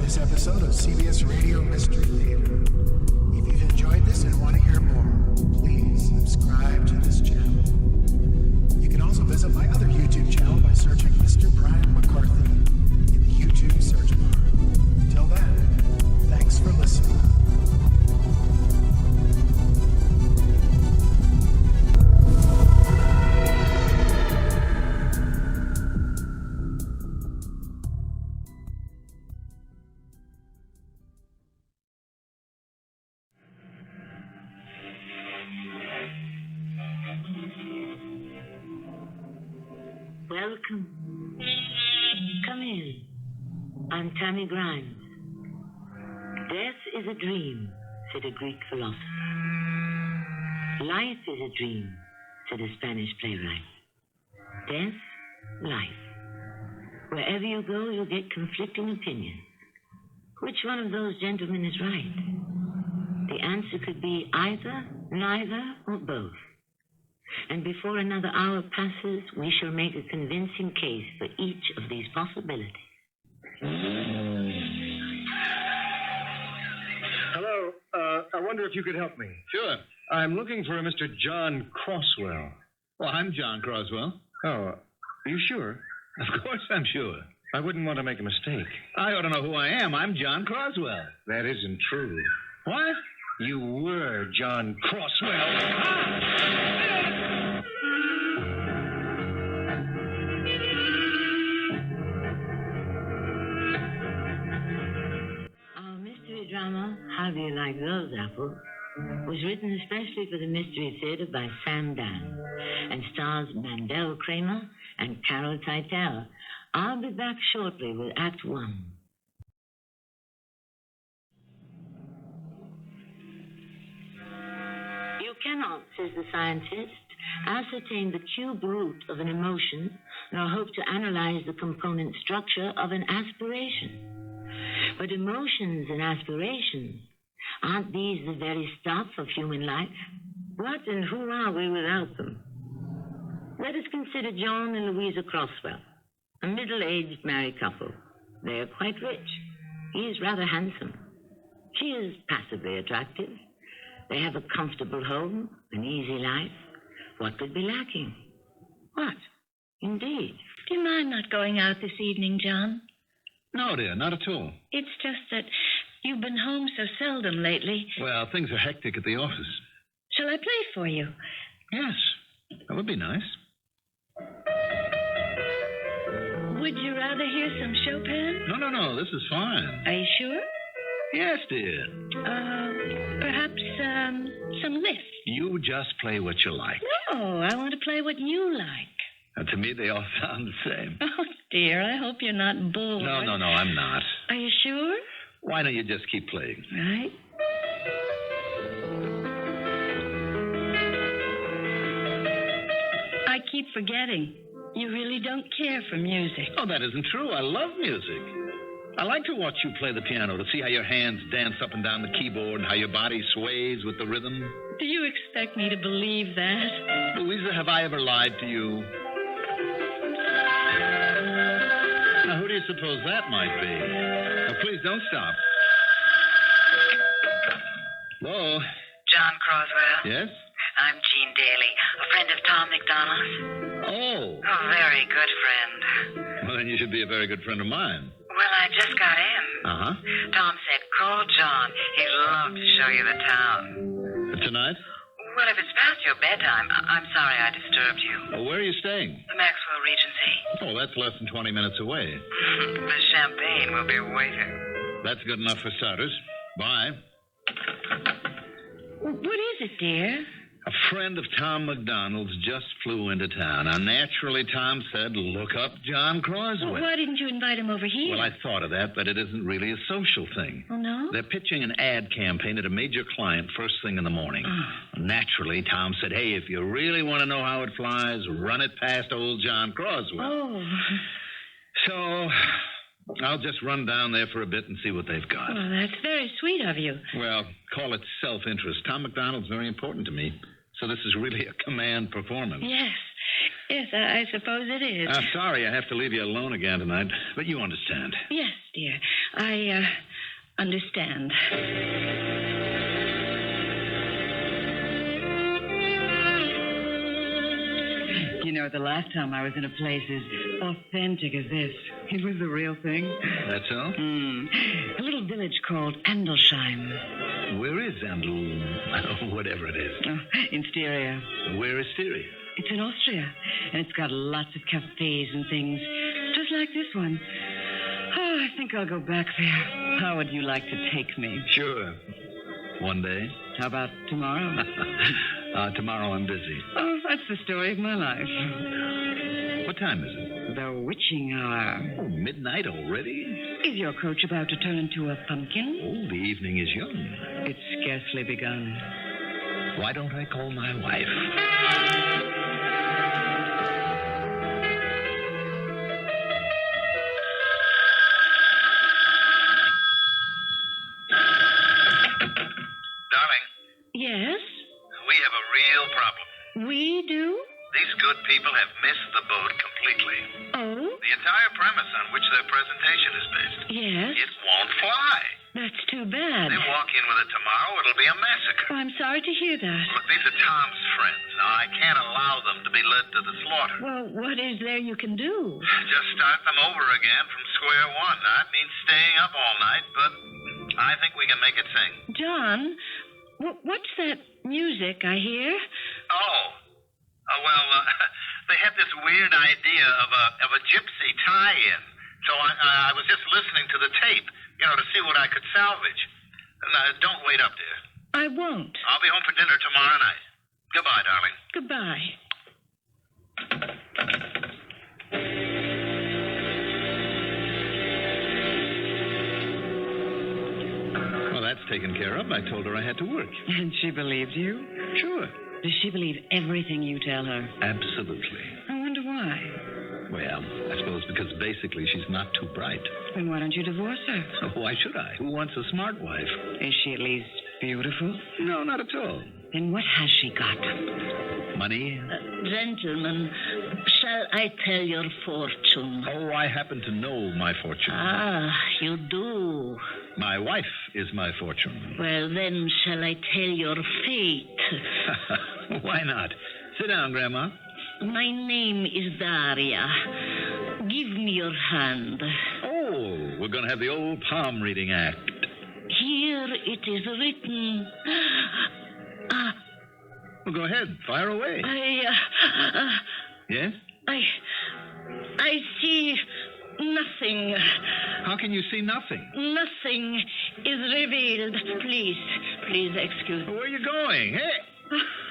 this episode of CBS Radio Mystery Theater. If you've enjoyed this and want to hear more, please subscribe to this channel. You can also visit my other YouTube channel by searching Mr. Brian McCarthy in the YouTube search bar. Till then, thanks for listening. Welcome. Come in. I'm Tammy Grimes. Death is a dream, said a Greek philosopher. Life is a dream, said a Spanish playwright. Death, life. Wherever you go, you'll get conflicting opinions. Which one of those gentlemen is right? The answer could be either, neither, or both. And before another hour passes, we shall make a convincing case for each of these possibilities. Hello. I wonder if you could help me. Sure. I'm looking for a Mr. John Croswell. Well, I'm John Croswell. Oh, are you sure? Of course I'm sure. I wouldn't want to make a mistake. I ought to know who I am. I'm John Croswell. That isn't true. What? You were John Croswell. Drama, How Do You Like Those Apples, was written especially for the Mystery Theater by Sam Dann and stars Mandel, Kramer, and Teitel. I'll be back shortly with Act One. You cannot, says the scientist, ascertain the cube root of an emotion nor hope to analyze the component structure of an aspiration. But emotions and aspirations, aren't these the very stuff of human life? What and who are we without them? Let us consider John and Louisa Croswell, a middle-aged married couple. They are quite rich. He is rather handsome. She is passably attractive. They have a comfortable home, an easy life. What could be lacking? What? Indeed. Do you mind not going out this evening, John? No, dear, not at all. It's just that you've been home so seldom lately. Well, things are hectic at the office. Shall I play for you? Yes, that would be nice. Would you rather hear some Chopin? No, this is fine. Are you sure? Yes, dear. Perhaps, some Liszt. You just play what you like. No, I want to play what you like. To me, they all sound the same. Oh, dear, I hope you're not bored. No, I'm not. Are you sure? Why don't you just keep playing? Right. I keep forgetting. You really don't care for music. Oh, that isn't true. I love music. I like to watch you play the piano, to see how your hands dance up and down the keyboard and how your body sways with the rhythm. Do you expect me to believe that? Louisa, have I ever lied to you? Now, who do you suppose that might be? Now, please don't stop. Hello? John Croswell. Yes? I'm Jean Daly, a friend of Tom McDonald's. Oh. A very good friend. Well, then you should be a very good friend of mine. Well, I just got in. Uh-huh. Tom said, call John. He'd love to show you the town. Tonight? Well, if it's past your bedtime, I'm sorry I disturbed you. Oh, where are you staying? The Maxwell Regency. Oh, that's less than 20 minutes away. The champagne will be waiting. That's good enough for starters. Bye. What is it, dear? A friend of Tom McDonald's just flew into town. Now, naturally, Tom said, look up John Croswell. Well, why didn't you invite him over here? Well, I thought of that, but it isn't really a social thing. Oh, no? They're pitching an ad campaign at a major client first thing in the morning. Naturally, Tom said, hey, if you really want to know how it flies, run it past old John Croswell. Oh. So I'll just run down there for a bit and see what they've got. Well, that's very sweet of you. Well, call it self-interest. Tom McDonald's very important to me. So this is really a command performance. Yes. Yes, I suppose it is. Sorry I have to leave you alone again tonight, but you understand. Yes, dear. I understand. You know, the last time I was in a place as authentic as this, it was the real thing. That's all? A little village called Andelsheim. Where is Andel? Whatever it is. Oh, in Styria. Where is Styria? It's in Austria, and it's got lots of cafes and things, just like this one. Oh, I think I'll go back there. How would you like to take me? Sure. One day. How about tomorrow? Tomorrow I'm busy. Oh, that's the story of my life. What time is it? The witching hour. Oh, midnight already? Is your coach about to turn into a pumpkin? Oh, the evening is young. It's scarcely begun. Why don't I call my wife? Darling, Yes? we have a real problem. We do? These good people have missed the boat completely. Oh? The entire premise on which their presentation is based. Yes? It won't fly. That's too bad. They walk in with it tomorrow, it'll be a massacre. Oh, I'm sorry to hear that. Look, these are Tom's friends. Now, I can't allow them to be led to the slaughter. Well, what is there you can do? Just start them over again from square one. That means staying up all night, but I think we can make it sing. John, what's that music I hear? They had this weird idea of a gypsy tie-in. So I was just listening to the tape, to see what I could salvage. Don't wait up there. I won't. I'll be home for dinner tomorrow night. Goodbye, darling. Goodbye. Well, that's taken care of. I told her I had to work. And she believed you? Sure. Does she believe everything you tell her? Absolutely. I wonder why. Well, I suppose because basically she's not too bright. Then why don't you divorce her? So why should I? Who wants a smart wife? Is she at least beautiful? No, not at all. Then what has she got? Money? Gentlemen, shall I tell your fortune? Oh, I happen to know my fortune. Ah, you do. My wife is my fortune. Well, then, shall I tell your fate? Why not? Sit down, Grandma. My name is Daria. Give me your hand. Oh, we're going to have the old palm reading act. Here it is written. Well, go ahead. Fire away. Yes? I see nothing. How can you see nothing? Nothing is revealed. Please excuse me. Where are you going? Hey,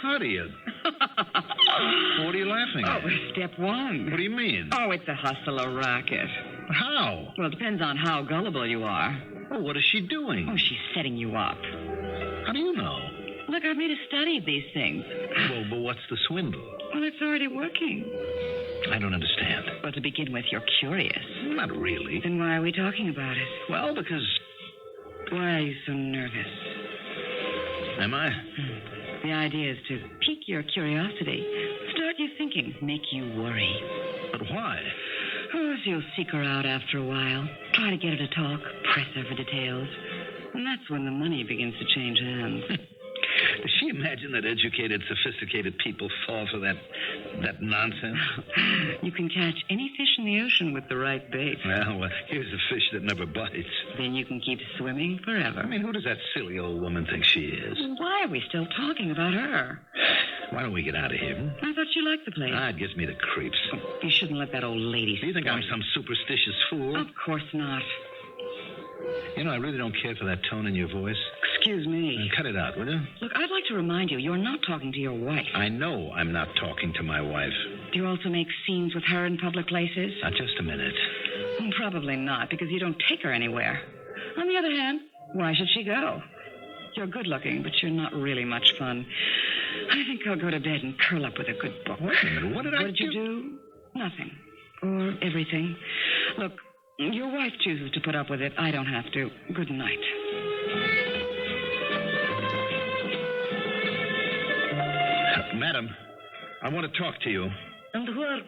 how do you? What are you laughing at? Oh, step one. What do you mean? Oh, it's a hustle, a racket. How? Well, it depends on how gullible you are. Oh, what is she doing? Oh, she's setting you up. How do you know? Look, I've made a study of these things. Well, but what's the swindle? Well, it's already working. I don't understand. Well, to begin with, you're curious. Not really. Then why are we talking about it? Well, because... Why are you so nervous? Am I? The idea is to pique your curiosity, start you thinking, make you worry. But why? Oh, so you'll seek her out after a while, try to get her to talk, press her for details. And that's when the money begins to change hands. Does she imagine that educated, sophisticated people fall for that nonsense? You can catch any fish in the ocean with the right bait. Well, here's a fish that never bites. Then you can keep swimming forever. I mean, who does that silly old woman think she is? Why are we still talking about her? Why don't we get out of here? I thought you liked the place. It gives me the creeps. You shouldn't let that old lady... Do you think I'm some superstitious fool? Of course not. I really don't care for that tone in your voice. Excuse me. Cut it out, will you? Look, I'd like to remind you, you're not talking to your wife. I know I'm not talking to my wife. Do you also make scenes with her in public places? Now, just a minute. Probably not, because you don't take her anywhere. On the other hand, why should she go? You're good looking, but you're not really much fun. I think I'll go to bed and curl up with a good book. Wait a minute, what did you do? Nothing. Or everything. Look, your wife chooses to put up with it. I don't have to. Good night. Madam, I want to talk to you. And where...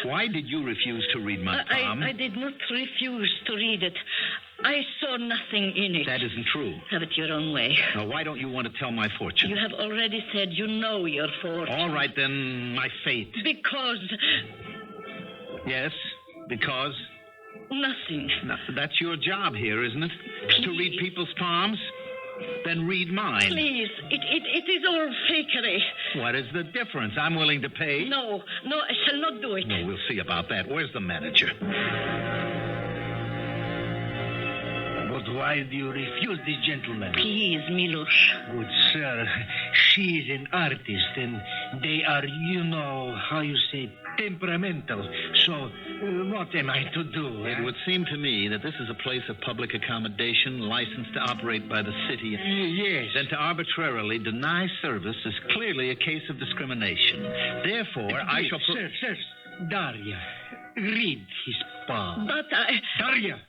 Why did you refuse to read my palm? I did not refuse to read it. I saw nothing in it. That isn't true. Have it your own way. Now, why don't you want to tell my fortune? You have already said you know your fortune. All right, then, my fate. Because... Yes, because... Nothing. No, that's your job here, isn't it? Please. To read people's palms? Then read mine. Please, it is all fakery. What is the difference? I'm willing to pay. No, I shall not do it. No, we'll see about that. Where's the manager? But why do you refuse this gentleman? Please, Milos. Good sir, she is an artist, and they are, how you say, temperamental. So, what am I to do? It would seem to me that this is a place of public accommodation licensed to operate by the city. Yes. Then to arbitrarily deny service is clearly a case of discrimination. Therefore, I shall... Sir, Daria, read his palm. But I... Daria!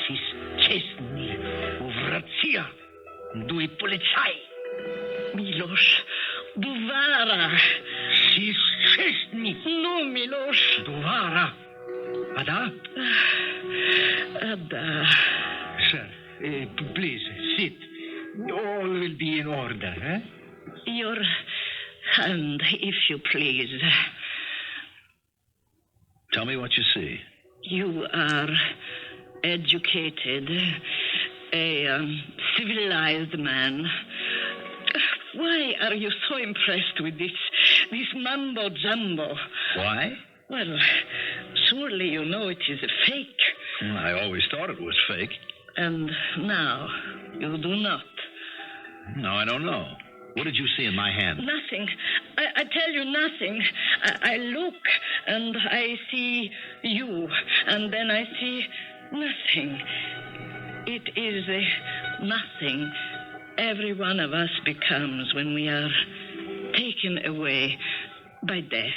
Sis chestni, uvracia, dui policai. Milos, duvara. Sis chestni. No, Milos. Duvara. Ada? Ada. Sir, please, sit. All will be in order, eh? Your hand, if you please. Tell me what you see. You are educated, a civilized man. Why are you so impressed with this mumbo-jumbo? Why? Well, surely you know it is a fake. I always thought it was fake. And now you do not. No, I don't know. What did you see in my hand? Nothing. I tell you nothing. I look, and I see you, and then I see nothing. It is nothing every one of us becomes when we are taken away by death.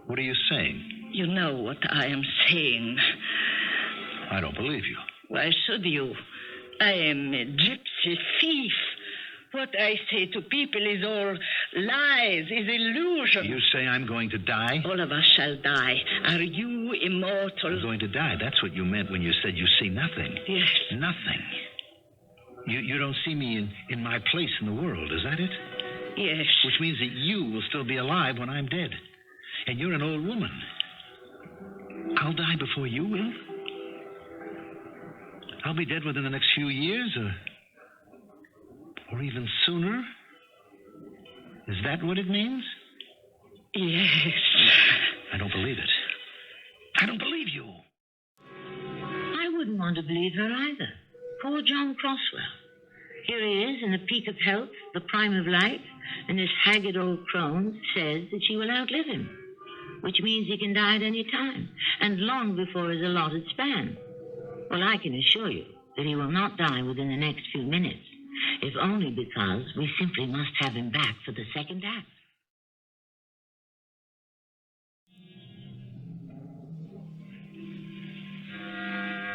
What are you saying? You know what I am saying. I don't believe you. Why should you? I am a gypsy thief. What I say to people is all lies, is illusion. You say I'm going to die? All of us shall die. Are you immortal? I'm going to die. That's what you meant when you said you see nothing. Yes. Nothing. You don't see me in my place in the world, is that it? Yes. Which means that you will still be alive when I'm dead. And you're an old woman. I'll die before you will. I'll be dead within the next few years, or even sooner. Is that what it means? Yes. I don't believe it. I don't believe you. I wouldn't want to believe her either. Poor John Croswell. Here he is in the peak of health, the prime of life, and this haggard old crone says that she will outlive him, which means he can die at any time, and long before his allotted span. Well, I can assure you that he will not die within the next few minutes, if only because we simply must have him back for the second act.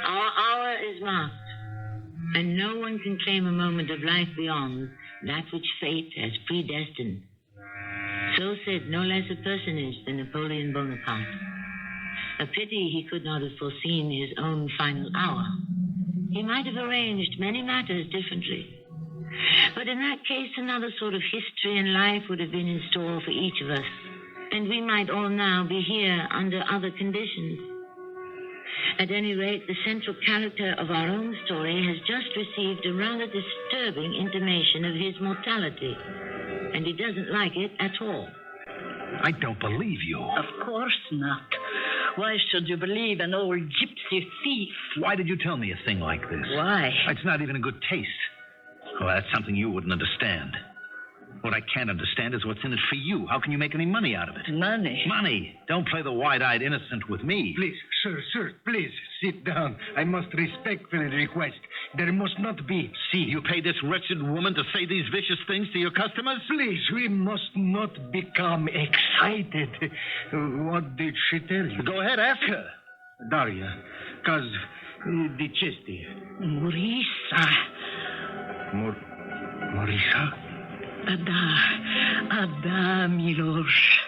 Our hour is marked, and no one can claim a moment of life beyond that which fate has predestined. So said no less a personage than Napoleon Bonaparte. A pity he could not have foreseen his own final hour. He might have arranged many matters differently. But in that case, another sort of history and life would have been in store for each of us, and we might all now be here under other conditions. At any rate, the central character of our own story has just received a rather disturbing intimation of his mortality, and he doesn't like it at all. I don't believe you. Of course not. Why should you believe an old gypsy thief? Why did you tell me a thing like this? Why? It's not even in good taste. Well, that's something you wouldn't understand. What I can't understand is what's in it for you. How can you make any money out of it? Money? Money! Don't play the wide-eyed innocent with me. Please, sir, please, sit down. I must respectfully request. There must not be. See, you pay this wretched woman to say these vicious things to your customers? Please, we must not become excited. What did she tell you? Go ahead, ask her. Daria, cause the chesty. Morisa. Morisa? Ada. Ada, Milosh.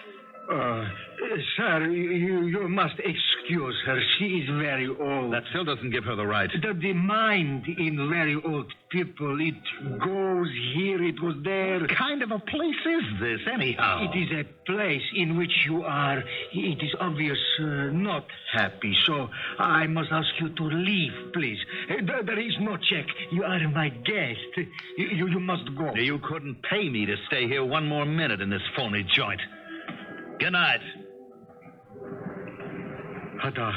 Sir, you must excuse her. She is very old. That still doesn't give her the right. The mind in very old people, it goes here, it goes there. What kind of a place is this, anyhow? It is a place in which you are, it is obvious, not happy. So I must ask you to leave, please. There is no check. You are my guest. You must go. You couldn't pay me to stay here one more minute in this phony joint. Good night. Ada,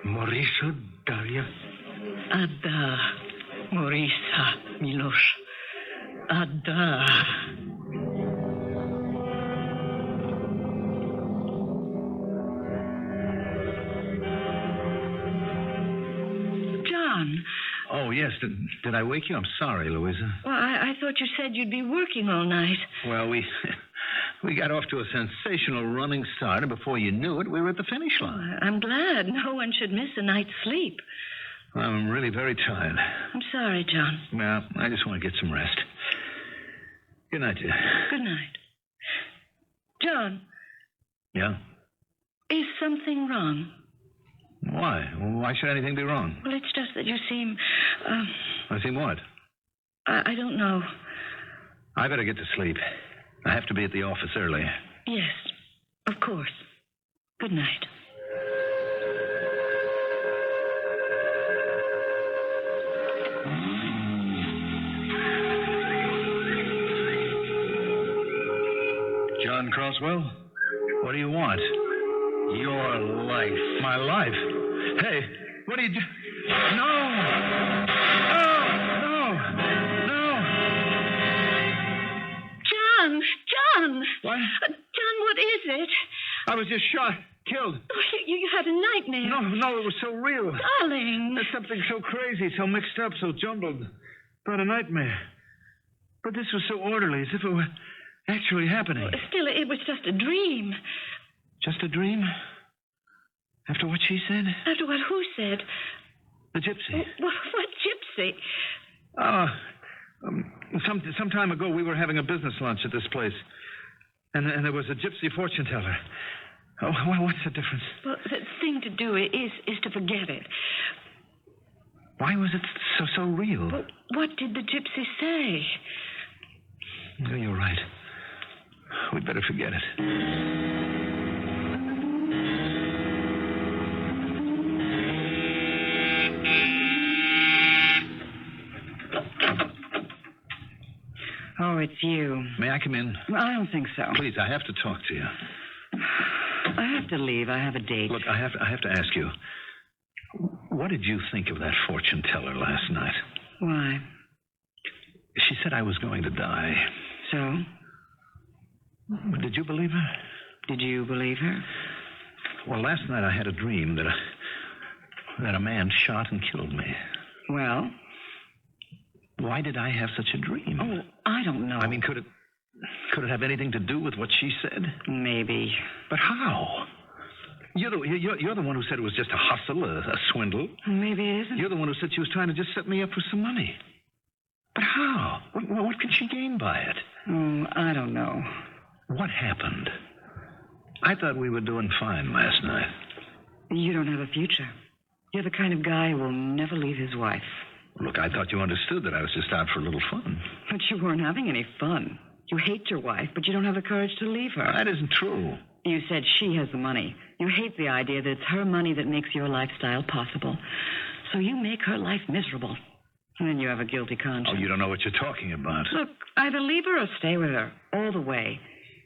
Maurice, Daria. Ada, Morisa, Milosh. Ada. John. Oh, yes. Did I wake you? I'm sorry, Louisa. Well, I thought you said you'd be working all night. Well, we got off to a sensational running start, and before you knew it, we were at the finish line. I'm glad. No one should miss a night's sleep. I'm really very tired. I'm sorry, John. Well, I just want to get some rest. Good night, dear. Good night. John, Yeah? is something wrong? Why? Why should anything be wrong? Well, it's just that you seem, I think what? I don't know. I better get to sleep. I have to be at the office early. Yes, of course. Good night. John Crosswell? What do you want? Your life. My life? Hey, what are you doing? No! No! John! What? John, what is it? I was just shot, killed. Oh, you had a nightmare. No, it was so real. Darling. There's something so crazy, so mixed up, so jumbled. Not a nightmare. But this was so orderly, as if it were actually happening. Still, it was just a dream. Just a dream? After what she said? After what who said? The gypsy. What gypsy? Some time ago, we were having a business lunch at this place. And there was a gypsy fortune teller. Oh, well, what's the difference? Well, the thing to do is to forget it. Why was it so real? Well, what did the gypsy say? No, you're right. We'd better forget it. Oh, it's you. May I come in? Well, I don't think so. Please, I have to talk to you. I have to leave. I have a date. Look, I have to ask you. What did you think of that fortune teller last night? Why? She said I was going to die. So? Did you believe her? Did you believe her? Well, last night I had a dream that a man shot and killed me. Well? Why did I have such a dream? Oh, I don't know. I mean, could it have anything to do with what she said? Maybe. But how? You're the one who said it was just a hustle, a swindle. Maybe it isn't. You're the one who said she was trying to just set me up for some money. But how? What can she gain by it? Oh, I don't know. What happened? I thought we were doing fine last night. You don't have a future. You're the kind of guy who will never leave his wife. Look, I thought you understood that I was just out for a little fun. But you weren't having any fun. You hate your wife, but you don't have the courage to leave her. That isn't true. You said she has the money. You hate the idea that it's her money that makes your lifestyle possible. So you make her life miserable. And then you have a guilty conscience. Oh, you don't know what you're talking about. Look, either leave her or stay with her all the way.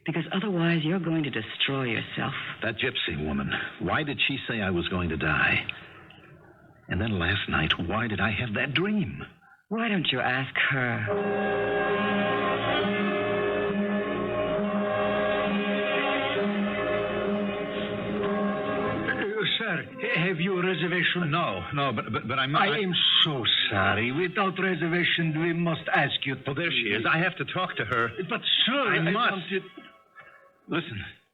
Because otherwise you're going to destroy yourself. That gypsy woman, why did she say I was going to die? And then last night, why did I have that dream? Why don't you ask her? Sir, have you a reservation? No, but I'm... I am so sorry. Without reservation, we must ask you to... Well, there she is. I have to talk to her. But, sir... I must. wanted-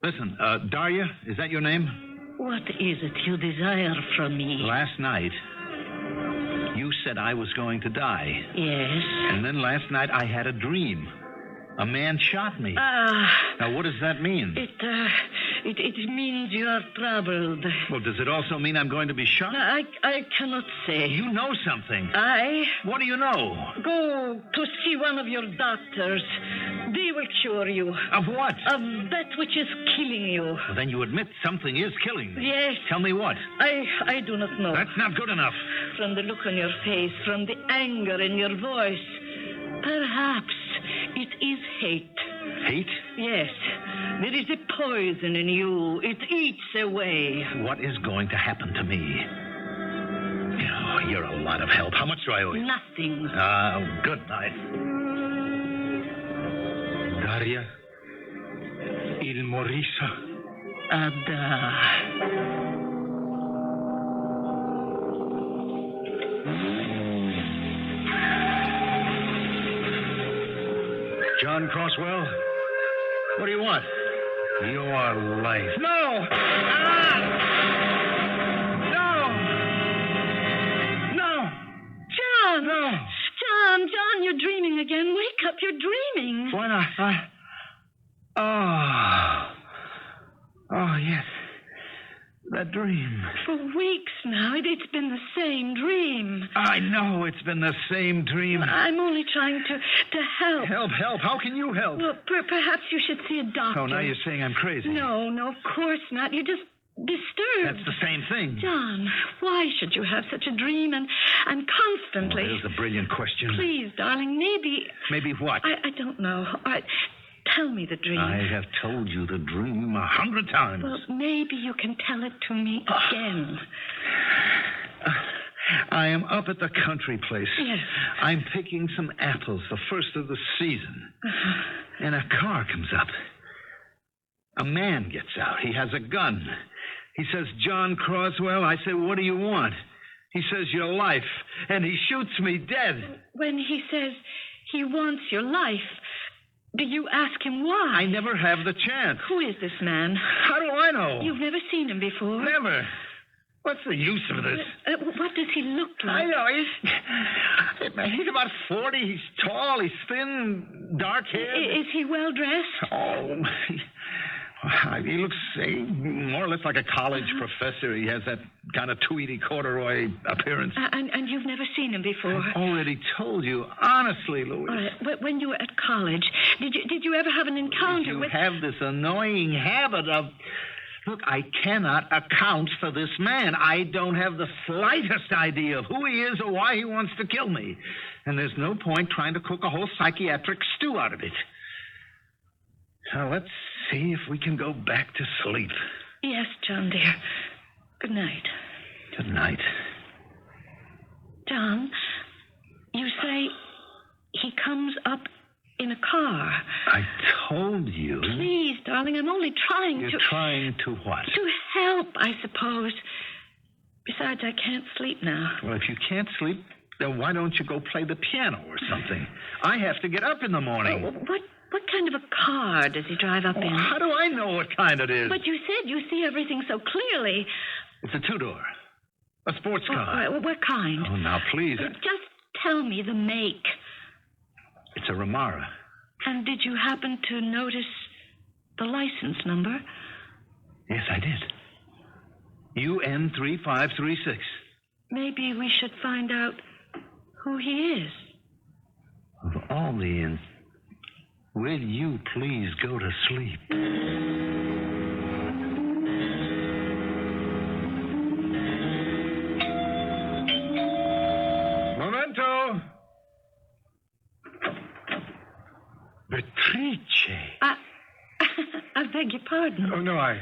Listen, Daria, is that your name? What is it you desire from me? Last night, you said I was going to die. Yes. And then last night, I had a dream. A man shot me. Now, what does that mean? It means you are troubled. Well, does it also mean I'm going to be shot? I cannot say. You know something. What do you know? Go to see one of your doctors. They will cure you. Of what? Of that which is killing you. Well, then you admit something is killing me. Yes. Tell me what? I do not know. That's not good enough. From the look on your face, from the anger in your voice, perhaps it is hate. Hate? Yes. There is a poison in you. It eats away. What is going to happen to me? Oh, you're a lot of help. How much do I owe you? Nothing. Good night. Daria, il Morisa. Ada. John Crosswell? What do you want? Your life. No! No! John! No! John, you're dreaming again. Wake up, you're dreaming. Why not? Oh, yes. That dream. For weeks now, it's been the same dream. I know it's been the same dream. I'm only trying to help. Help? How can you help? Well, perhaps you should see a doctor. Oh, now you're saying I'm crazy. No, of course not. You're just disturbed. That's the same thing. John, why should you have such a dream and constantly? Well, there's a brilliant question. Please, darling, maybe... Maybe what? I don't know. Tell me the dream. I have told you the dream 100 times. Well, maybe you can tell it to me again. I am up at the country place. Yes. I'm picking some apples, the first of the season. And a car comes up. A man gets out. He has a gun. He says, John Crosswell. I say, what do you want? He says, your life. And he shoots me dead. When he says he wants your life, do you ask him why? I never have the chance. Who is this man? How do I know? You've never seen him before? Never. What's the use of this? What does he look like? I know. He's about 40. He's tall. He's thin, dark-haired. Is he well-dressed? Oh, he looks more or less like a college professor. He has that kind of Tweety corduroy appearance. And you've never seen him before? I've already told you. Honestly, Louis. All right. When you were at college, did you ever have an encounter you with... have this annoying habit of... Look, I cannot account for this man. I don't have the slightest idea of who he is or why he wants to kill me. And there's no point trying to cook a whole psychiatric stew out of it. Now, let's see if we can go back to sleep. Yes, John, dear. Good night. Good night. John, you say he comes up in a car. I told you. Please, darling, I'm only trying You're to... trying to what? To help, I suppose. Besides, I can't sleep now. Well, if you can't sleep, then why don't you go play the piano or something? I have to get up in the morning. What kind of a car does he drive up in? How do I know what kind it is? But you said you see everything so clearly. It's a two-door. A sports car. What kind? Oh, now, please. Just tell me the make. It's a Ramara. And did you happen to notice the license number? Yes, I did. UN3536. Maybe we should find out who he is. Of all the... Will you please go to sleep? Momento! Beatrice. I beg your pardon. Oh, no, I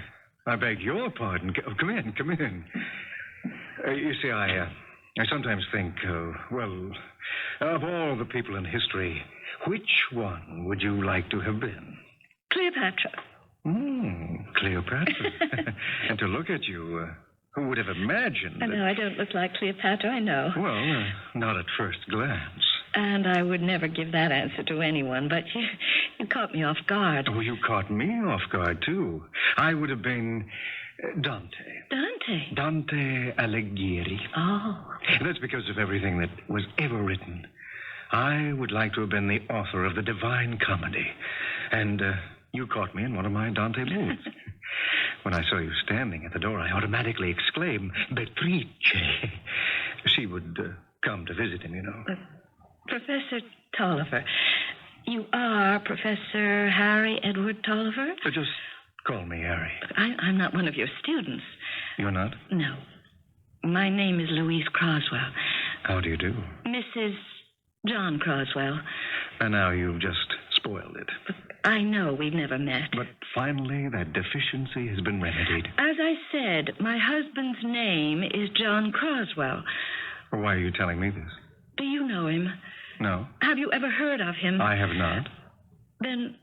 beg your pardon. Come in. You see, I sometimes think, of all the people in history, which one would you like to have been? Cleopatra. Cleopatra. And to look at you, who would have imagined... I know, I don't look like Cleopatra, I know. Well, not at first glance. And I would never give that answer to anyone, but you caught me off guard. Oh, you caught me off guard, too. I would have been Dante. Dante? Dante Alighieri. Oh. That's because of everything that was ever written. I would like to have been the author of the Divine Comedy. And you caught me in one of my Dante moods. When I saw you standing at the door, I automatically exclaimed, Beatrice. She would come to visit him, you know. Professor Tolliver, you are Professor Harry Edward Tolliver? Just call me Harry. I'm not one of your students. You're not? No. My name is Louise Croswell. How do you do? Mrs. John Croswell. And now you've just spoiled it. I know we've never met. But finally, that deficiency has been remedied. As I said, my husband's name is John Croswell. Why are you telling me this? Do you know him? No. Have you ever heard of him? I have not. Then,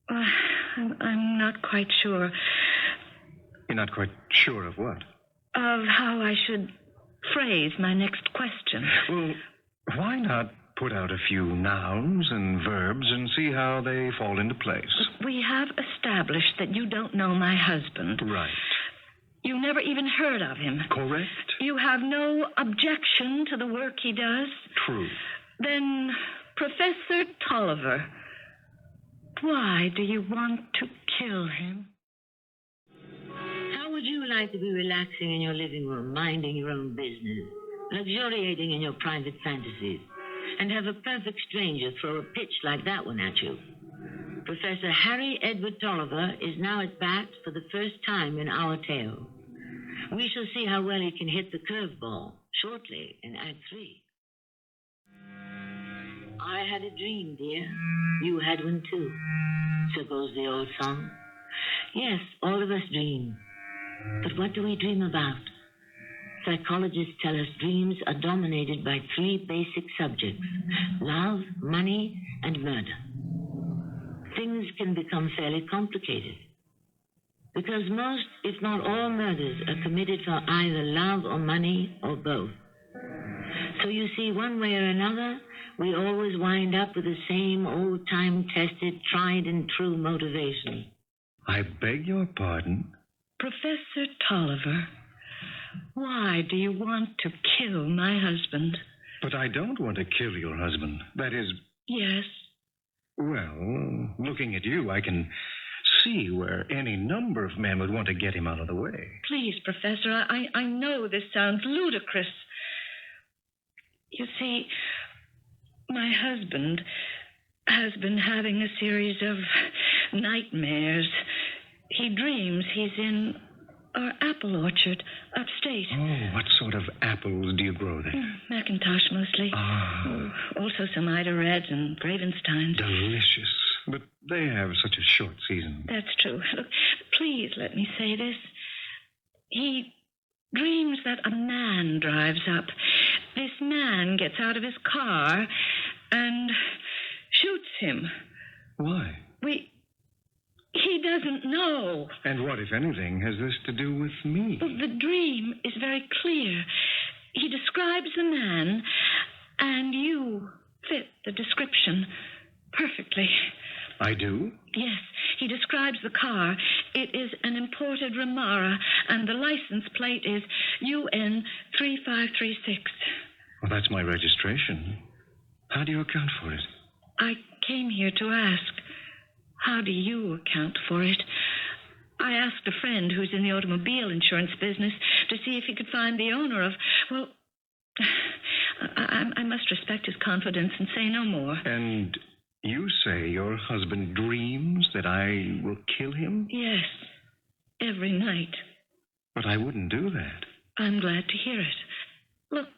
I'm not quite sure. You're not quite sure of what? Of how I should phrase my next question. Well, why not put out a few nouns and verbs and see how they fall into place? We have established that you don't know my husband. Right. You never even heard of him. Correct? You have no objection to the work he does. True. Then, Professor Tolliver, why do you want to kill him? How would you like to be relaxing in your living room, minding your own business, luxuriating in your private fantasies, and have a perfect stranger throw a pitch like that one at you? Professor Harry Edward Tolliver is now at bat for the first time in our tale. We shall see how well he can hit the curveball shortly in Act 3. I had a dream, dear. You had one too. So goes the old song. Yes, all of us dream. But what do we dream about? Psychologists tell us dreams are dominated by 3 basic subjects: love, money, and murder. Things can become fairly complicated because most, if not all, murders are committed for either love or money or both. So you see, one way or another, we always wind up with the same old time-tested, tried and true motivation. I beg your pardon? Professor Tolliver, why do you want to kill my husband? But I don't want to kill your husband. That is... Yes. Well, looking at you, I can see where any number of men would want to get him out of the way. Please, Professor, I know this sounds ludicrous. You see, my husband has been having a series of nightmares. He dreams he's in our apple orchard upstate. Oh, what sort of apples do you grow there? Macintosh mostly. Ah. Also some Ida Reds and Gravensteins. Delicious. But they have such a short season. That's true. Look, please let me say this. He dreams that a man drives up. This man gets out of his car and shoots him. Why? He doesn't know. And what, if anything, has this to do with me? Well, the dream is very clear. He describes the man, and you fit the description perfectly. I do? Yes, he describes the car. It is an imported Ramara, and the license plate is UN 3536. Well, that's my registration. How do you account for it? I came here to ask, how do you account for it? I asked a friend who's in the automobile insurance business to see if he could find the owner of... Well, I must respect his confidence and say no more. And you say your husband dreams that I will kill him? Yes, every night. But I wouldn't do that. I'm glad to hear it. Look,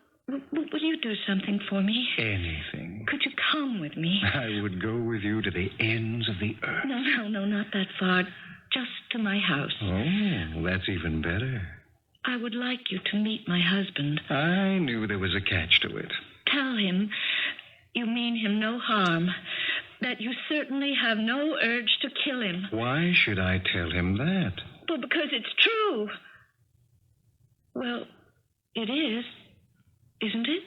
will you do something for me? Anything. Could you come with me? I would go with you to the ends of the earth. No, not that far. Just to my house. Oh, that's even better. I would like you to meet my husband. I knew there was a catch to it. Tell him you mean him no harm, that you certainly have no urge to kill him. Why should I tell him that? Well, because it's true. Well, it is, isn't it?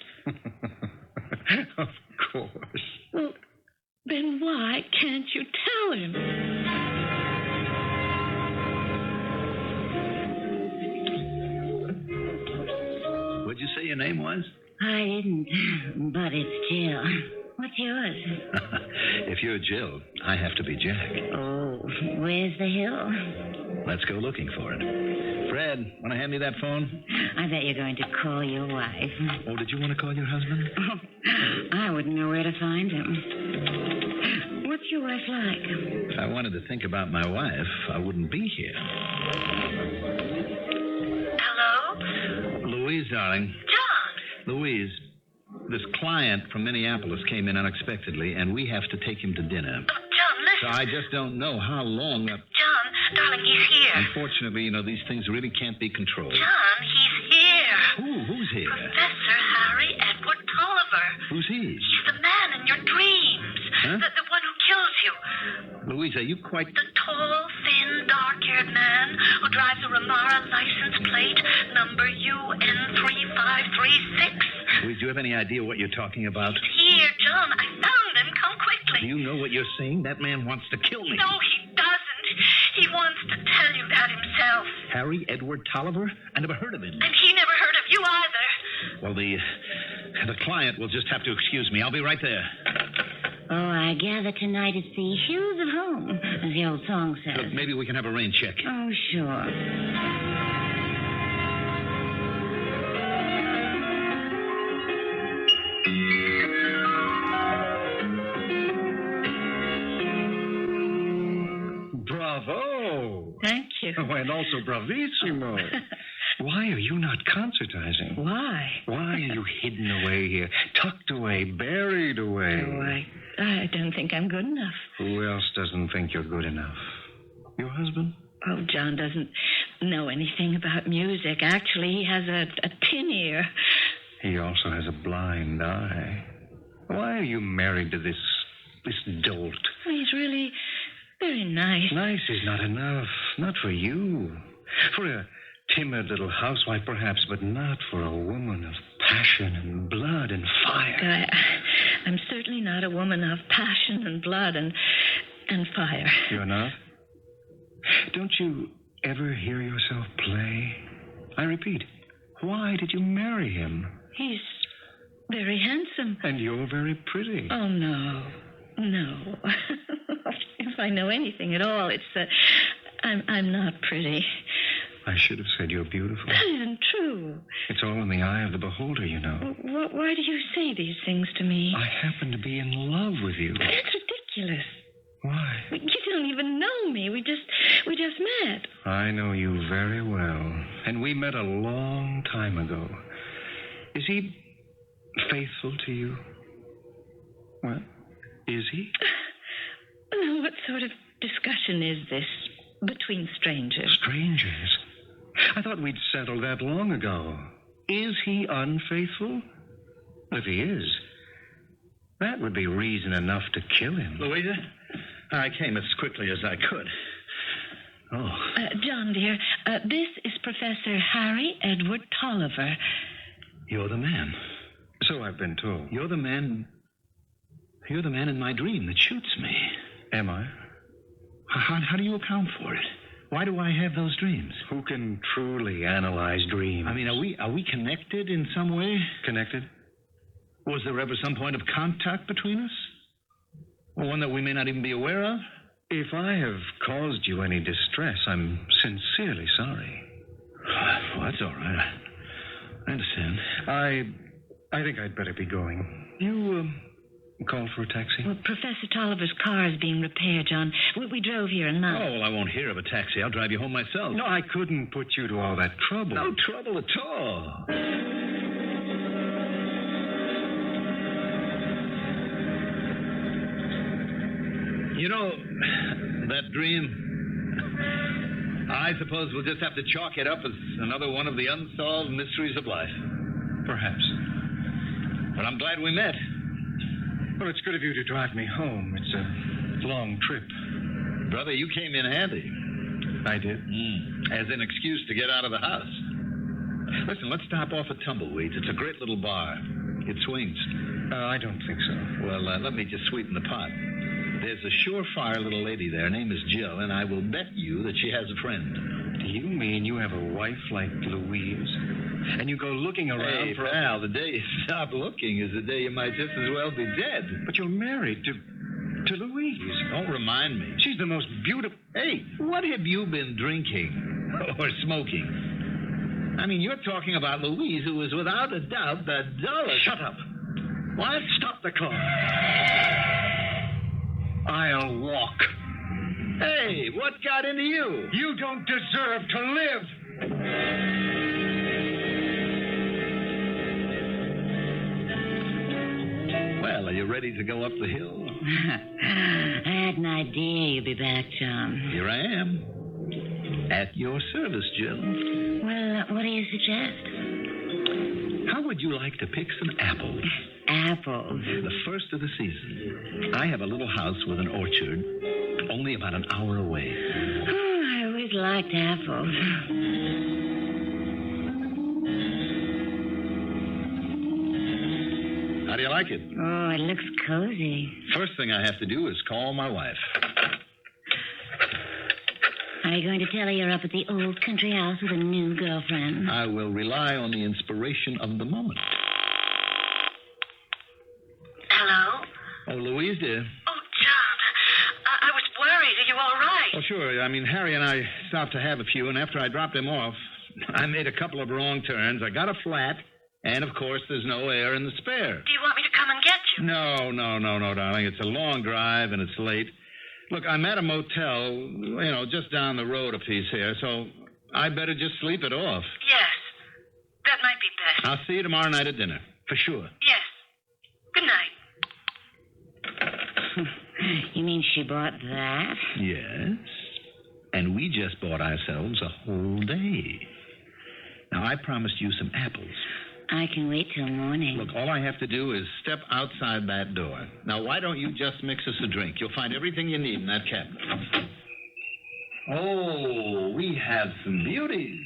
Of course. Well, then why can't you tell him? What'd you say your name was? I didn't, but it's Jill. What's yours? If you're Jill, I have to be Jack. Oh, where's the hill? Let's go looking for it. Fred, want to hand me that phone? I bet you're going to call your wife. Oh, did you want to call your husband? I wouldn't know where to find him. What's your wife like? If I wanted to think about my wife, I wouldn't be here. Hello? Louise, darling. John! Louise, this client from Minneapolis came in unexpectedly, and we have to take him to dinner. Oh, John, So listen. I just don't know how long. John, darling, he's here. Unfortunately, these things really can't be controlled. John, he's here. Who's here? Professor Harry Edward Tolliver. Who's he? He's the man in your dreams. Huh? The one who kills you. Louise, are you quite... The tall, thin, dark-haired man who drives a Ramara license plate number UN3536. Louise, do you have any idea what you're talking about? Here, John, I found him. Come quickly. Do you know what you're saying? That man wants to kill me. No, he doesn't. He wants to tell you that himself. Harry Edward Tolliver? I never heard of him. And he never heard of you either. Well, the client will just have to excuse me. I'll be right there. Oh, I gather tonight it's the hills of home, as the old song says. Look, maybe we can have a rain check. Oh, sure. Bravo. Thank you. Oh, and also bravissimo. Why are you not concertizing? Why? Why are you hidden away here, tucked away, buried away? Oh, I don't think I'm good enough. Who else doesn't think you're good enough? Your husband? Oh, John doesn't know anything about music. Actually, he has a tin ear. He also has a blind eye. Why are you married to this dolt? Well, he's really very nice. Nice is not enough. Not for you. For a timid little housewife, perhaps, but not for a woman of passion and blood and fire. I'm certainly not a woman of passion and blood and fire. You're not? Don't you ever hear yourself play? I repeat, why did you marry him? He's very handsome. And you're very pretty. Oh, no. No. If I know anything at all, it's that I'm not pretty. I should have said you're beautiful. That isn't true. It's all in the eye of the beholder, you know. Why do you say these things to me? I happen to be in love with you. That's ridiculous. Why? You don't even know me. We just met. I know you very well. And we met a long time ago. Is he faithful to you? Well, is he? Well, what sort of discussion is this between strangers? Strangers? I thought we'd settled that long ago. Is he unfaithful? If he is, that would be reason enough to kill him. Louisa, I came as quickly as I could. Oh. John, dear, this is Professor Harry Edward Tolliver. You're the man. So I've been told. You're the man in my dream that shoots me. Am I? How do you account for it? Why do I have those dreams? Who can truly analyze dreams? I mean, are we connected in some way? Connected? Was there ever some point of contact between us? Or one that we may not even be aware of? If I have caused you any distress, I'm sincerely sorry. Well, that's all right. I understand. I think I'd better be going. You, call for a taxi? Well, Professor Tolliver's car is being repaired, John. We drove here at night. Oh, well, I won't hear of a taxi. I'll drive you home myself. No, I couldn't put you to all that trouble. No trouble at all. You know, that dream, I suppose we'll just have to chalk it up as another one of the unsolved mysteries of life. Perhaps. But I'm glad we met. Well, it's good of you to drive me home. It's a long trip. Brother, you came in handy. I did? As an excuse to get out of the house. Listen, let's stop off at Tumbleweeds. It's a great little bar. It swings. I don't think so. Well, let me just sweeten the pot. There's a surefire little lady there. Her name is Jill, and I will bet you that she has a friend. Do you mean you have a wife like Louise? and you go looking around Hey, for... pal, the day you stop looking is the day you might just as well be dead. But you're married to Louise. Don't remind me. She's the most beautiful... Hey, what have you been drinking or smoking? I mean, you're talking about Louise, who is without a doubt the dullest... Shut up. What? Stop the car. I'll walk. Hey, what got into you? You don't deserve to live. Well, are you ready to go up the hill? I had an idea you'd be back, John. Here I am. At your service, Jill. Well, what do you suggest? How would you like to pick some apples? Apples. The first of the season. I have a little house with an orchard, only about an hour away. Oh, I always liked apples. How do you like it? Oh, it looks cozy. First thing I have to do is call my wife. Are you going to tell her you're up at the old country house with a new girlfriend? I will rely on the inspiration of the moment. Hello? Oh, Louise, dear. Oh, John. I was worried. Are you all right? Oh, sure. I mean, Harry and I stopped to have a few, and after I dropped him off, I made a couple of wrong turns. I got a flat, and, of course, there's no air in the spare. Do you want me to come and get you? No, darling. It's a long drive, and it's late. Look, I'm at a motel, just down the road a piece here, so I better just sleep it off. Yes. That might be best. I'll see you tomorrow night at dinner, for sure. Yes. Good night. You mean she bought that? Yes. And we just bought ourselves a whole day. Now, I promised you some apples. I can wait till morning. Look, all I have to do is step outside that door. Now, why don't you just mix us a drink? You'll find everything you need in that cabinet. Oh, we have some beauties.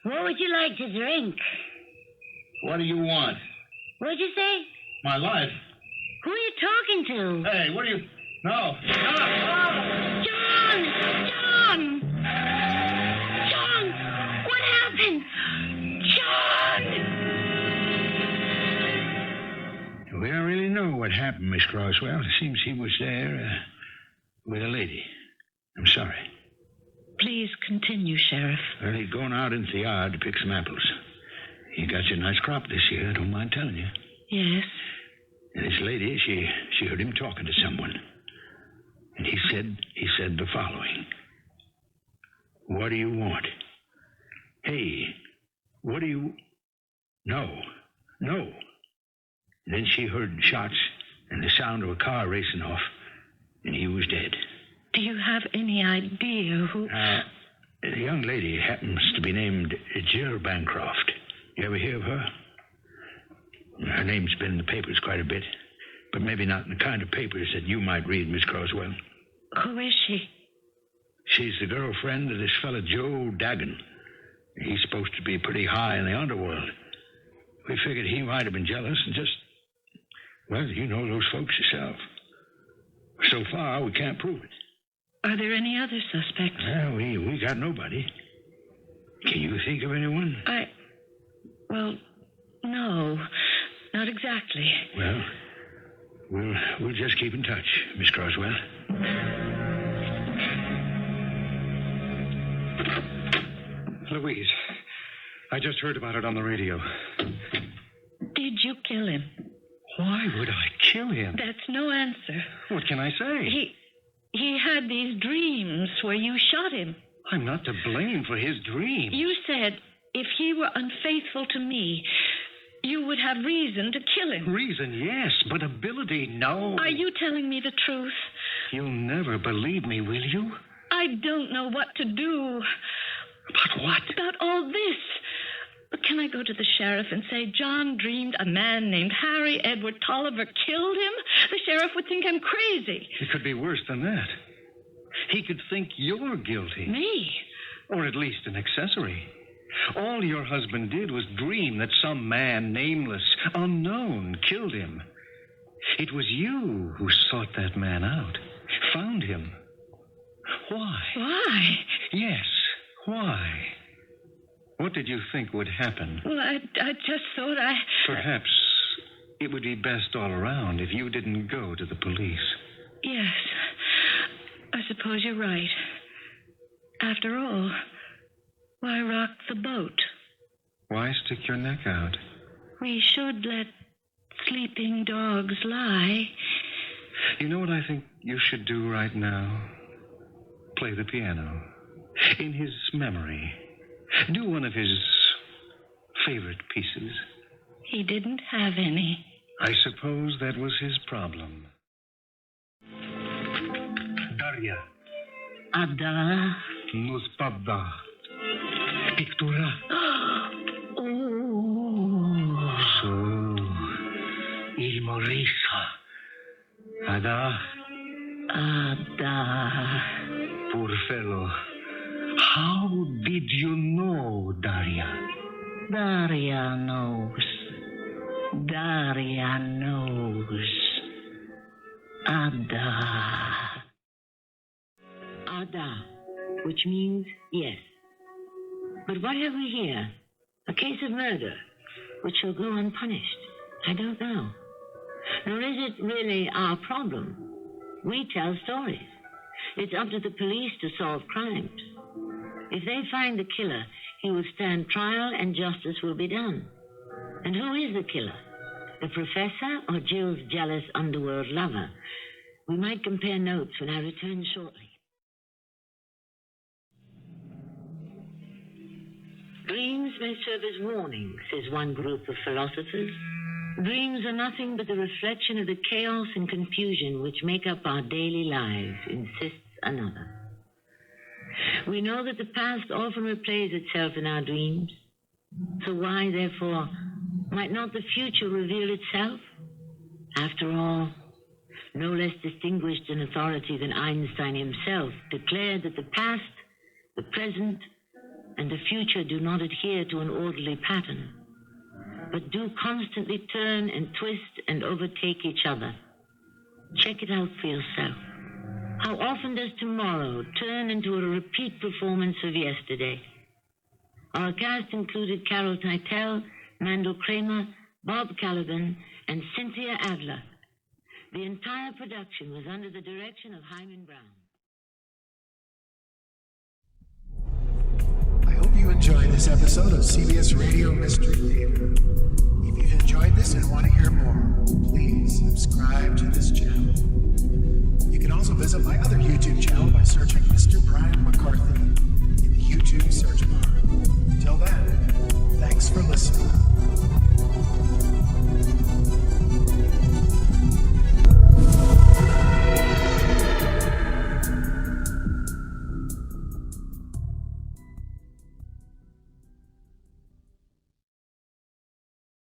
What would you like to drink? What do you want? What'd you say? My life. Who are you talking to? Hey, what are you... No. Stop! John! John! John! What happened? John! We don't really know what happened, Miss Croswell. It seems he was there with a lady. I'm sorry. Please continue, Sheriff. Well, he'd gone out into the yard to pick some apples. He got you a nice crop this year, I don't mind telling you. Yes. And this lady, she heard him talking to someone. And he said the following. What do you want? Hey, what do you... No. And then she heard shots and the sound of a car racing off, and he was dead. Do you have any idea who... The young lady happens to be named Jill Bancroft. You ever hear of her? Her name's been in the papers quite a bit, but maybe not in the kind of papers that you might read, Miss Croswell. Who is she? She's the girlfriend of this fella Joe Dagan. He's supposed to be pretty high in the underworld. We figured he might have been jealous and just... Well, you know those folks yourself. So far, we can't prove it. Are there any other suspects? Well, we got nobody. Can you think of anyone? Well, no. Not exactly. Well, we'll just keep in touch, Miss Croswell. Louise, I just heard about it on the radio. Did you kill him? Why would I kill him? That's no answer. What can I say? He had these dreams where you shot him. I'm not to blame for his dream. You said if he were unfaithful to me, you would have reason to kill him. Reason, yes, but ability, no. Are you telling me the truth? You'll never believe me, will you? I don't know what to do. But what? About all this. But can I go to the sheriff and say John dreamed a man named Harry Edward Tolliver killed him? The sheriff would think I'm crazy. It could be worse than that. He could think you're guilty. Me? Or at least an accessory. All your husband did was dream that some man, nameless, unknown, killed him. It was you who sought that man out, found him. Why? Why? Yes, why? What did you think would happen? Well, I just thought Perhaps it would be best all around if you didn't go to the police. Yes. I suppose you're right. After all, why rock the boat? Why stick your neck out? We should let sleeping dogs lie. You know what I think you should do right now? Play the piano. In his memory. Do one of his favorite pieces. He didn't have any. I suppose that was his problem. Daria, Adler. nu spada. Pictura. Oh. So, il morisa. Ada, Adler. poor fellow. How did you know, Daria? Daria knows. Daria knows. Ada. Ada, which means yes. But what have we here? A case of murder, which shall go unpunished. I don't know. Nor is it really our problem. We tell stories. It's up to the police to solve crimes. If they find the killer, he will stand trial and justice will be done. And who is the killer? The professor or Jill's jealous underworld lover? We might compare notes when I return shortly. Dreams may serve as warnings, says one group of philosophers. Dreams are nothing but the reflection of the chaos and confusion which make up our daily lives, insists another. We know that the past often replays itself in our dreams. So why, therefore, might not the future reveal itself? After all, no less distinguished an authority than Einstein himself declared that the past, the present, and the future do not adhere to an orderly pattern, but do constantly turn and twist and overtake each other. Check it out for yourself. How often does tomorrow turn into a repeat performance of yesterday? Our cast included Carol Teitel, Mandel Kramer, Bob Caliban, and Cynthia Adler. The entire production was under the direction of Hyman Brown. I hope you enjoyed this episode of CBS Radio Mystery Theater. If you've enjoyed this and want to hear more, please subscribe to this channel. You can also visit my other YouTube channel by searching Mr. Brian McCarthy in the YouTube search bar.